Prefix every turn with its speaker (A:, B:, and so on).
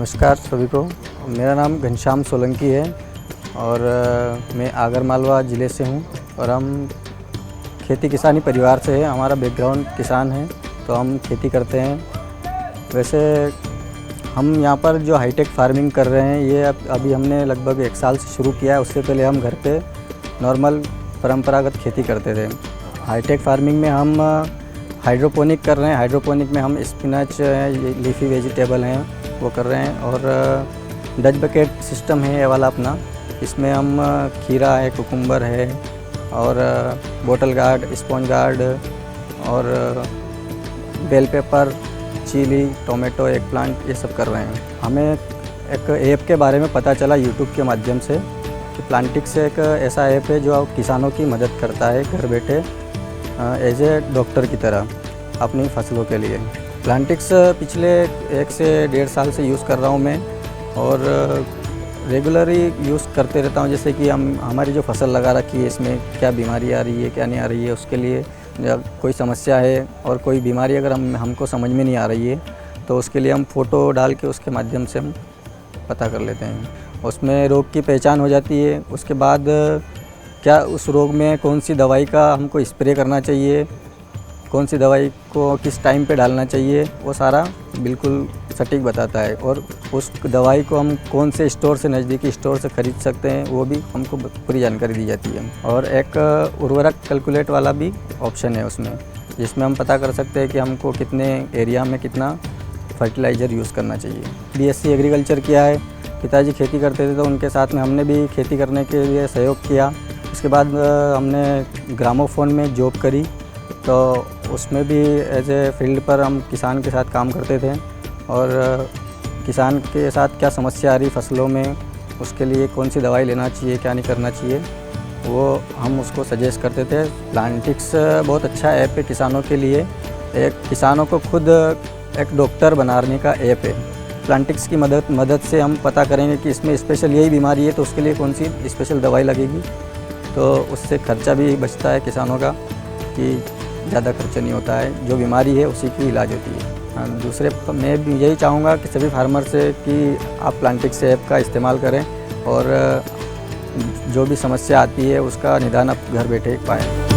A: नमस्कार सभी को। मेरा नाम घनश्याम सोलंकी है और मैं आगरमालवा ज़िले से हूँ और हम खेती किसानी परिवार से हैं। हमारा बैकग्राउंड किसान है तो हम खेती करते हैं। वैसे हम यहाँ पर जो हाईटेक फार्मिंग कर रहे हैं ये अभी हमने लगभग 1 साल से शुरू किया है। उससे पहले हम घर पे नॉर्मल परंपरागत खेती करते थे। हाईटेक फार्मिंग में हम हाइड्रोपोनिक कर रहे हैं। हाइड्रोपोनिक में हम स्पिनच, लीफी वेजिटेबल हैं वो कर रहे हैं और डच बकेट सिस्टम है ये वाला अपना। इसमें हम खीरा है, कुकुम्बर है और बोटल गार्ड, स्पॉन्ज गार्ड और bell pepper, chilli, tomato, eggplant ये सब कर रहे हैं। हमें एक ऐप के बारे में पता चला यूट्यूब के माध्यम से कि प्लांटिक्स एक ऐसा ऐप है जो किसानों की मदद करता है घर बैठे एज ए डॉक्टर की तरह अपनी फसलों के लिए। प्लांटिक्स पिछले 1 से 1.5 साल से यूज़ कर रहा हूँ मैं और रेगुलरली यूज़ करते रहता हूँ। जैसे कि हमारी जो फसल लगा रखी है इसमें क्या बीमारी आ रही है, क्या नहीं आ रही है, उसके लिए जब कोई समस्या है और कोई बीमारी अगर हमको समझ में नहीं आ रही है तो उसके लिए हम फ़ोटो डाल के उसके माध्यम से हम पता कर लेते हैं। उसमें रोग की पहचान हो जाती है। उसके बाद क्या उस रोग में कौन सी दवाई का हमको स्प्रे करना चाहिए, कौन सी दवाई को किस टाइम पे डालना चाहिए, वो सारा बिल्कुल सटीक बताता है। और उस दवाई को हम कौन से स्टोर से, नज़दीकी स्टोर से ख़रीद सकते हैं वो भी हमको पूरी जानकारी दी जाती है। और एक उर्वरक कैलकुलेट वाला भी ऑप्शन है उसमें, जिसमें हम पता कर सकते हैं कि हमको कितने एरिया में कितना फर्टिलाइज़र यूज़ करना चाहिए। बीएससी एग्रीकल्चर किया है, पिताजी खेती करते थे तो उनके साथ में हमने भी खेती करने के लिए सहयोग किया। उसके बाद हमने ग्रामोफोन में जॉब करी तो उसमें भी एज ए फील्ड पर हम किसान के साथ काम करते थे और किसान के साथ क्या समस्या आ रही फसलों में, उसके लिए कौन सी दवाई लेना चाहिए, क्या नहीं करना चाहिए, वो हम उसको सजेस्ट करते थे। प्लांटिक्स बहुत अच्छा ऐप है किसानों के लिए। एक किसानों को खुद एक डॉक्टर बनाने का ऐप है। प्लांटिक्स की मदद से हम पता करेंगे कि इसमें स्पेशल यही बीमारी है तो उसके लिए कौन सी स्पेशल दवाई लगेगी। तो उससे खर्चा भी बचता है किसानों का कि ज़्यादा खर्चा नहीं होता है, जो बीमारी है उसी की इलाज होती है। दूसरे मैं भी यही चाहूँगा कि सभी फार्मर से कि आप प्लांटिक्स ऐप का इस्तेमाल करें और जो भी समस्या आती है उसका निदान आप घर बैठे पाएँ।